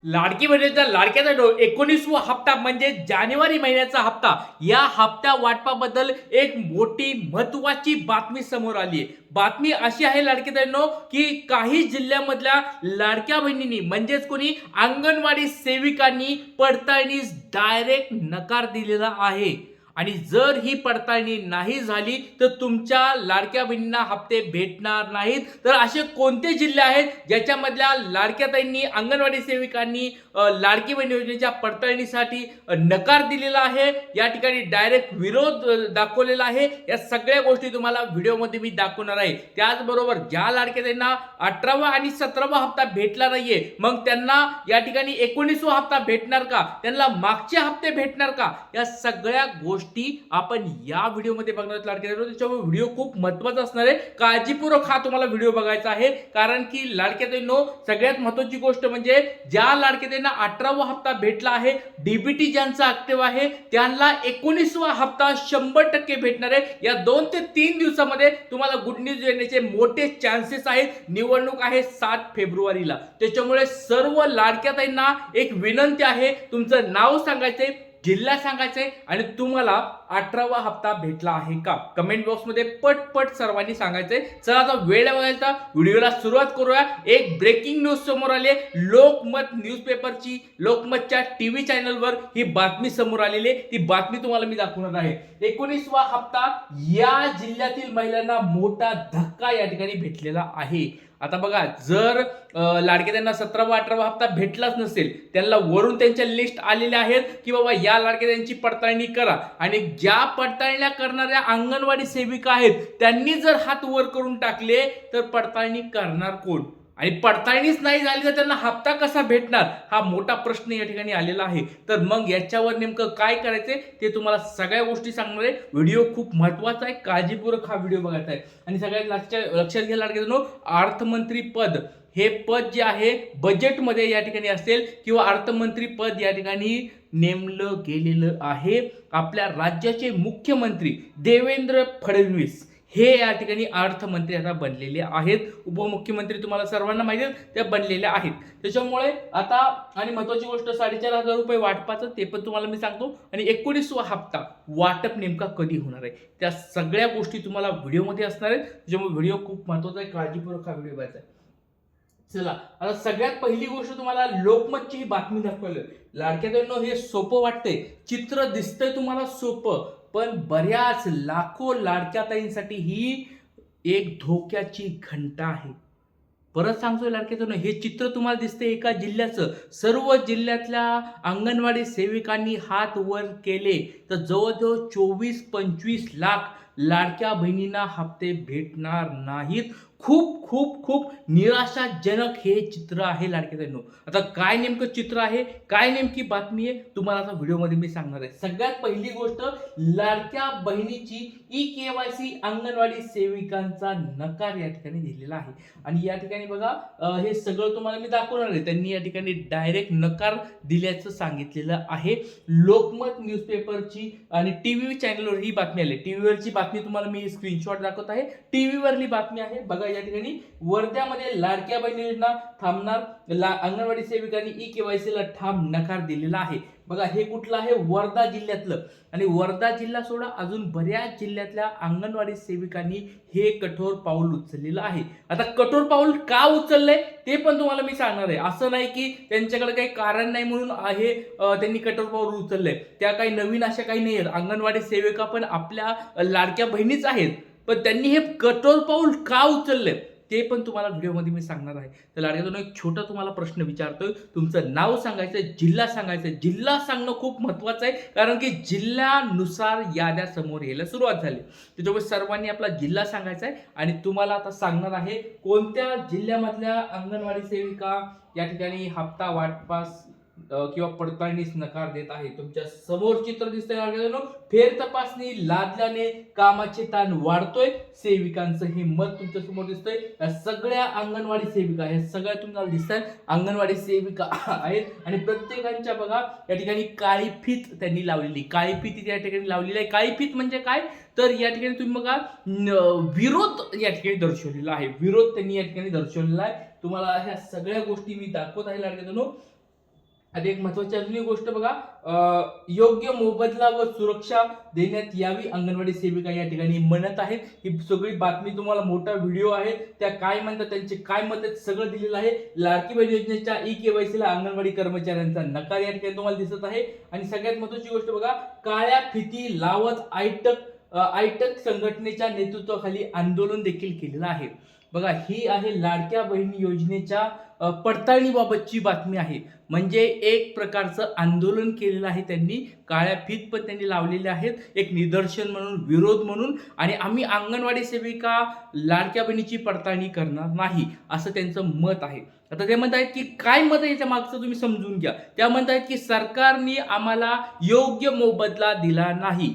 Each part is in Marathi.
लाडकी बहिणीचा लाडक्याचा 19वा हप्ता म्हणजे जानेवारी महिन्याचा हप्ता. या हप्त्या वाटपाबद्दल एक मोठी महत्त्वाची बातमी समोर आली आहे. बातमी अशी आहे लाडकी बहिणींनो, की काही जिल्ह्यामधल्या लाडक्या बहिणींनी म्हणजेच कोणी अंगणवाडी सेविकांनी पडताळणीस डायरेक्ट नकार दिलेला आहे. आणि जर ही पडताळणी नाही झाली तर तुमच्या लाडक्या बहिणींना हप्ते भेटणार नाहीत. तर असे कोणते जिल्हे आहेत ज्याच्यामधल्या लाडक्या ताईंनी अंगणवाडी सेविकांनी लाडकी बहीण योजनेच्या पडताळणीसाठी नकार दिलेला आहे, या ठिकाणी डायरेक्ट विरोध दाखवलेला आहे. या सगळ्या गोष्टी तुम्हाला व्हिडिओमध्ये मी दाखवणार आहे. त्याचबरोबर ज्या लाडक्या ताईंना 18वा आणि 17वा हप्ता भेटला नाहीये, मग त्यांना या ठिकाणी 19वा हप्ता भेटणार का, त्यांना मागचे हप्ते भेटणार का, या सगळ्या गोष्टी आपण या व्हिडिओमध्ये बघणार आहोत लाडक्या ताईंनो. त्याच्यामुळे व्हिडिओ खूप महत्त्वाचा असणार आहे. काळजीपूर्वक हा तुम्हाला व्हिडिओ बघायचा आहे, कारण की लाडक्या ताईंनो सगळ्यात महत्त्वाची गोष्ट म्हणजे ज्या लाडक्या ताईंना 18वा हप्ता भेटला आहे, डीबीटी ज्यांचा ऍक्टिव्ह आहे, त्यांना 19वा हप्ता 100% भेटणार आहे. या 2 ते 3 दिवसामध्ये तुम्हाला गुड न्यूज येण्याचे मोठे चान्सेस आहेत. निवडणूक आहे 7 फेब्रुवारीला. त्याच्यामुळे सर्व लाडक्या ताईंना एक विनंती आहे, तुमचं नाव सांगायचंय, जिल्हा सांगायचंय आणि तुम्हाला 18वा हप्ता भेटला आहे का, कमेंट बॉक्समध्ये पटपट सर्वांनी सांगायचंय. चला आता वेळ बघायचा, व्हिडिओला सुरुवात करूया. एक ब्रेकिंग न्यूज समोर आली आहे. लोकमत न्यूजपेपरची, लोकमतच्या टीव्ही चॅनलवर ही बातमी समोर आलेली आहे. ती बातमी तुम्हाला मी दाखवणार आहे. 19वा हप्ता या जिल्ह्यातील महिलांना मोठा धक्का या ठिकाणी भेटलेला आहे. आता बघा, जर लाडके त्यांना 17वा 18वा हप्ता भेटलाच नसेल, त्यांना वरून त्यांच्या लिस्ट आलेल्या आहेत की बाबा या लाडके त्यांची पडताळणी करा, आणि ज्या पडताळण्या करणाऱ्या अंगणवाडी सेविका आहेत त्यांनी जर हात वर करून टाकले तर पडताळणी करणार कोण, आणि पडताळणीच नाही झाली तर त्यांना हप्ता कसा भेटणार, हा मोठा प्रश्न या ठिकाणी आलेला आहे. तर मग याच्यावर नेमकं काय करायचंय ते तुम्हाला सगळ्या गोष्टी सांगणार आहे. व्हिडिओ खूप महत्त्वाचा आहे, काळजीपूर्वक हा व्हिडिओ बघायचा आहे. आणि सगळ्यात लक्षात घ्या लाडक्यानो, अर्थमंत्री पद हे पद जे आहे बजेटमध्ये या ठिकाणी असेल, किंवा अर्थमंत्री पद या ठिकाणी नेमलं गेलेलं आहे. आपल्या राज्याचे मुख्यमंत्री देवेंद्र फडणवीस हे या ठिकाणी अर्थमंत्री आता बनलेले आहेत. उपमुख्यमंत्री तुम्हाला सर्वांना माहिती आहे त्या बनलेल्या आहेत. त्याच्यामुळे आता आणि महत्त्वाची गोष्ट, 4,500 रुपये वाटपाचं ते पण तुम्हाला मी सांगतो, आणि 19वा हप्ता वाटप नेमका कधी होणार आहे त्या सगळ्या गोष्टी तुम्हाला व्हिडिओमध्ये असणार आहेत. त्याच्यामुळे व्हिडिओ खूप महत्त्वाचा आहे, काळजीपूर्वक हा व्हिडिओ बघायचा आहे. चला आता सगळ्यात पहिली गोष्ट तुम्हाला लोकमतची ही बातमी दाखवली. लाडक्या ताईंनो हे सोपं वाटतंय, चित्र दिसतंय तुम्हाला सोपं, पण बऱ्याच लाखो लाडक्या ताईंसाठी ही एक धोक्याची घंटा आहे. परत सांगतोय लाडक्या ताईंनो, हे चित्र तुम्हाला दिसतंय एका जिल्ह्याचं. सर्व जिल्ह्यातल्या अंगणवाडी सेविकांनी हात वर केले तर जवळजवळ 24-25 लाख लाडक्या बहिणींना हप्ते भेटणार नाहीत. खूप खूप खूप निराशाजनक हे चित्र आहे लाडक्या ताईंनो. आता काय नेमकं चित्र आहे, काय नेमकी बातमी आहे, तुम्हाला आता व्हिडिओमध्ये मी सांगणार आहे. सगळ्यात पहिली गोष्ट, लाडक्या बहिणीची ई-केवायसी अंगणवाडी सेविकांचा नकार या ठिकाणी दिलेला आहे. आणि या ठिकाणी बघा, हे सगळं तुम्हाला मी दाखवणार आहे. त्यांनी या ठिकाणी डायरेक्ट नकार दिल्याचं सांगितलेलं आहे. लोकमत न्यूजपेपरची आणि टीव्ही चॅनलवर ही बातमी आली. टीव्हीवरची बातमी तुम्हाला मी स्क्रीनशॉट दाखवत आहे. टीव्हीवरली बातमी आहे बघा. या ठिकाणी वर्ध्यामध्ये लाडक्या बहीण योजना थांबणार, अंगणवाडी सेविकांनी ई-केवायसीला ठाम नकार दिलेला आहे. बघा, हे कुठलं आहे, वर्धा जिल्ह्यातलं. आणि वर्धा जिल्हा सोडा अजून बऱ्याच जिल्ह्यातल्या अंगणवाडी सेविकांनी हे कठोर पाऊल उचललेलं आहे. आता कठोर पाऊल का उचललंय ते पण तुम्हाला मी सांगणार आहे. असं नाही की त्यांच्याकडे काही कारण नाही म्हणून आहे त्यांनी कठोर पाऊल उचललंय. त्या काही नवीन अशा काही नाही आहेत. अंगणवाडी सेविका पण आपल्या लाडक्या बहिणीच आहेत, पण त्यांनी हे कठोर पाऊल का उचललंय ते पण तुम्हाला व्हिडिओमध्ये मी सांगणार आहे. तर लाडक्यातून एक छोटा तुम्हाला प्रश्न विचारतोय, तुमचं नाव सांगायचं, जिल्हा सांगायचं. जिल्हा सांगणं खूप महत्त्वाचं आहे, कारण की जिल्ह्यानुसार याद्या समोर यायला सुरुवात झाली. त्याच्यामुळे सर्वांनी आपला जिल्हा सांगायचा आहे. आणि तुम्हाला आता सांगणार आहे कोणत्या जिल्ह्यामधल्या अंगणवाडी सेविका या ठिकाणी हप्ता वाटपास किंवा पडताळणीस नकार देत आहे. तुमच्या समोर चित्र दिसतंय, फेर तपासणी लादल्याने कामाचे ताण वाढतोय, सेविकांचं हे मत तुमच्या समोर दिसतंय. या सगळ्या अंगणवाडी सेविका, हे सगळ्या तुम्हाला दिसतात अंगणवाडी सेविका आहेत. आणि प्रत्येकांच्या बघा या ठिकाणी काळी फीत त्यांनी लावलेली, काळी फीत या ठिकाणी लावलेली आहे. काळी फीत म्हणजे काय, तर या ठिकाणी तुम्ही बघा विरोध या ठिकाणी दर्शवलेला आहे. विरोध त्यांनी या ठिकाणी दर्शवलेला आहे. तुम्हाला ह्या सगळ्या गोष्टी मी दाखवत आहे लाडक्यानो. आणि एक महत्वाची अजून एक गोष्ट बघा, योग्य मोबदला व सुरक्षा देण्यात यावी अंगणवाडी सेविका या ठिकाणी म्हणत आहेत. ही सगळी बातमी तुम्हाला मोठा व्हिडिओ आहे, त्या काय म्हणतात, त्यांचे काय मत आहेत, सगळं दिलेलं आहे. लाडकी बहीण योजनेच्या ई-केवायसी ला अंगणवाडी कर्मचाऱ्यांचा नकार या ठिकाणी तुम्हाला दिसत आहे. आणि सगळ्यात महत्वाची गोष्ट बघा, काळ्या फिती लावत आयटक संघटनेच्या नेतृत्वाखाली आंदोलन देखील केलेलं आहे. बघा, ही आहे लाडक्या बहिणी योजनेच्या पडताळणीबाबतची बातमी आहे. म्हणजे एक प्रकारचं आंदोलन केलेलं आहे त्यांनी, काळ्या फीत पण त्यांनी लावलेले आहेत, एक निदर्शन म्हणून, विरोध म्हणून. आणि आम्ही अंगणवाडी सेविका लाडक्या बहिणीची पडताळणी करणार नाही, असं त्यांचं मत आहे. आता ते म्हणत आहेत की काय मत आहे याच्या मागचं तुम्ही समजून घ्या. त्या म्हणत आहेत की सरकारने आम्हाला योग्य मोबदला दिला नाही.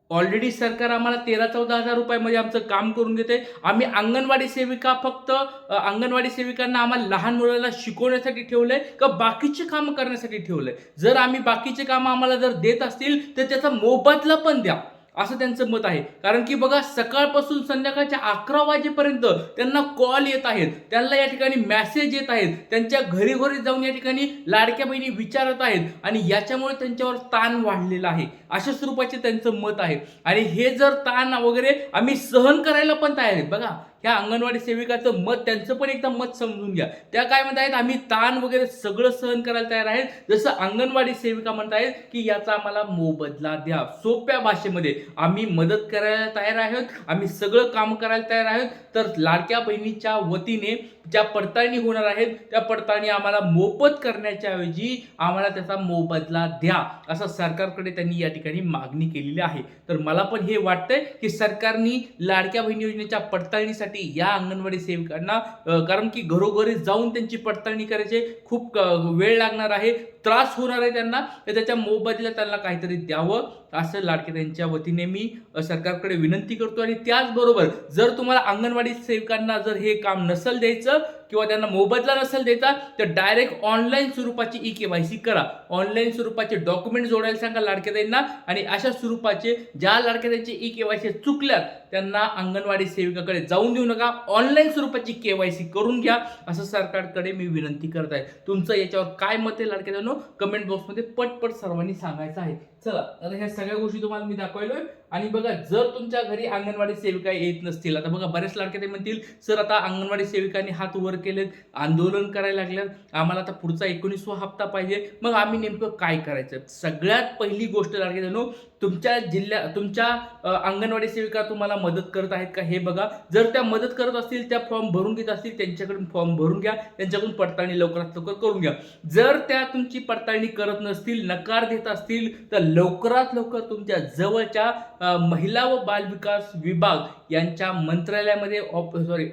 ऑलरेडी सरकार आम्हाला 13-14 हजार रुपयामध्ये आमचं काम करून देते. आम्ही अंगणवाडी सेविका फक्त अंगणवाडी सेविकांना आम्हाला लहान मुलांना शिकवण्यासाठी ठेवलंय का बाकीचे कामं करण्यासाठी ठेवलंय? जर आम्ही बाकीचे कामं आम्हाला जर देत असतील तर त्याचा मोबदला पण द्या, असं त्यांचं मत आहे. कारण की बघा, सकाळपासून संध्याकाळच्या 11 वाजेपर्यंत त्यांना कॉल येत आहेत, त्यांना या ठिकाणी मेसेज येत आहेत, त्यांच्या घरी घरी जाऊन या ठिकाणी लाडक्या बहिणी विचारत आहेत आणि याच्यामुळे त्यांच्यावर ताण वाढलेला आहे, अशा स्वरूपाचे त्यांचं मत आहे. आणि हे जर ताण वगैरे आम्ही सहन करायला पण तयार आहेत. बघा, ह्या अंगणवाडी सेविकाचं मत, त्यांचं पण एकदा मत समजून घ्या. त्या काय म्हणत आहेत, आम्ही ताण वगैरे सगळं सहन करायला तयार आहेत, जसं अंगणवाडी सेविका म्हणत आहेत की याचा आम्हाला मोबदला द्या. सोप्या भाषेमध्ये आम्ही मदत करायला तयार आहोत, आम्ही सगळं काम करायला तयार आहोत. तर लाडक्या बहिणीच्या वतीने ज्या पडताळणी होणार आहेत त्या पडताळणी आम्हाला मोफत करण्याच्या ऐवजी आम्हाला त्याचा मोबदला द्या, असं सरकारकडे त्यांनी या ठिकाणी मागणी केलेली आहे. तर मला पण हे वाटतंय की सरकारने लाडक्या बहिणी योजनेच्या पडताळणीसाठी या अंगणवाडी सेविकांना, कारण की घरोघरी जाऊन त्यांची पडताळणी करायची, खूप वेळ लागणार आहे, त्रास होणार आहे त्यांना, तर त्याच्या मोबदल्यात त्यांना काहीतरी द्यावं, असं लाडके त्यांच्या वतीने मी सरकारकडे विनंती करतो. आणि त्याचबरोबर जर तुम्हाला अंगणवाडी सेविकांना जर हे काम नसेल द्यायचं किंवा त्यांना मोबदला नसेल द्यायचा, तर डायरेक्ट ऑनलाईन स्वरूपाची ई-केवायसी करा. ऑनलाईन स्वरूपाचे डॉक्युमेंट जोडायला सांगा लाडक्याताईंना. आणि अशा स्वरूपाचे ज्या लाडक्याताईंची ई-केवायसी चुकल्यात त्यांना अंगणवाडी सेविकाकडे जाऊन देऊ नका, ऑनलाईन स्वरूपाची केवायसी करून घ्या, असं सरकारकडे मी विनंती करत आहे. तुमचं याच्यावर काय मत आहे लाडक्याताईंनो, कमेंट बॉक्समध्ये पटपट सर्वांनी सांगायचं आहे. चला, आता ह्या सगळ्या गोष्टी तुम्हाला मी दाखवलोय. आणि बघा, जर तुमच्या घरी अंगणवाडी सेविका येत नसतील, आता बघा बरेच लाडके म्हणतील सर आता अंगणवाडी सेविकांनी हात वर केलेत, आंदोलन करायला लागल्यात, आम्हाला आता पुढचा 19वा हप्ता पाहिजे, मग आम्ही नेमकं काय करायचं? सगळ्यात पहिली गोष्ट लाडके, तुमच्या तुमच्या अंगणवाडी सेविका तुम्हाला मदत करत आहेत का हे बघा. जर त्या मदत करत असतील, त्या फॉर्म भरून घेत असतील, त्यांच्याकडून फॉर्म भरून घ्या, त्यांच्याकडून पडताळणी लवकरात लवकर करून घ्या. जर त्या तुमची पडताळणी करत नसतील, नकार देत असतील, तर लवकरात लवकर तुमच्या जवळच्या महिला व बाल विकास विभाग यांच्या मंत्रालयामध्ये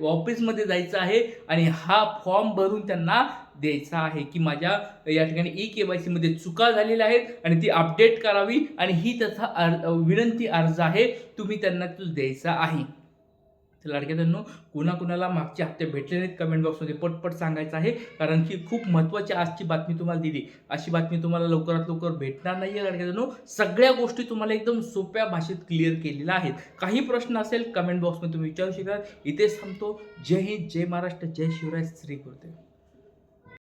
ऑफिसमध्ये जायचं आहे आणि हा फॉर्म भरून त्यांना द्यायचा आहे की माझ्या या ठिकाणी ई-केवायसी मध्ये चुका झालेल्या आहेत आणि ती अपडेट करावी, आणि ही त्याचा विनंती अर्ज आहे, तुम्ही त्यांना तो द्यायचा आहे. लाडक्याताईंनो, कुणाकुणाला मागचे हप्ते भेटलेले आहेत कमेंट बॉक्समध्ये पटपट सांगायचं आहे, कारण की खूप महत्त्वाची आजची बातमी तुम्हाला दिली. अशी बातमी तुम्हाला लवकरात लवकर भेटणार नाही आहे लाडक्याताईंनो. सगळ्या गोष्टी तुम्हाला एकदम सोप्या भाषेत क्लिअर केलेल्या आहेत. काही प्रश्न असेल कमेंट बॉक्समध्ये तुम्ही विचारू शकता. इथेच थांबतो. जय हिंद, जय महाराष्ट्र, जय शिवराय, श्री गुरुदेव.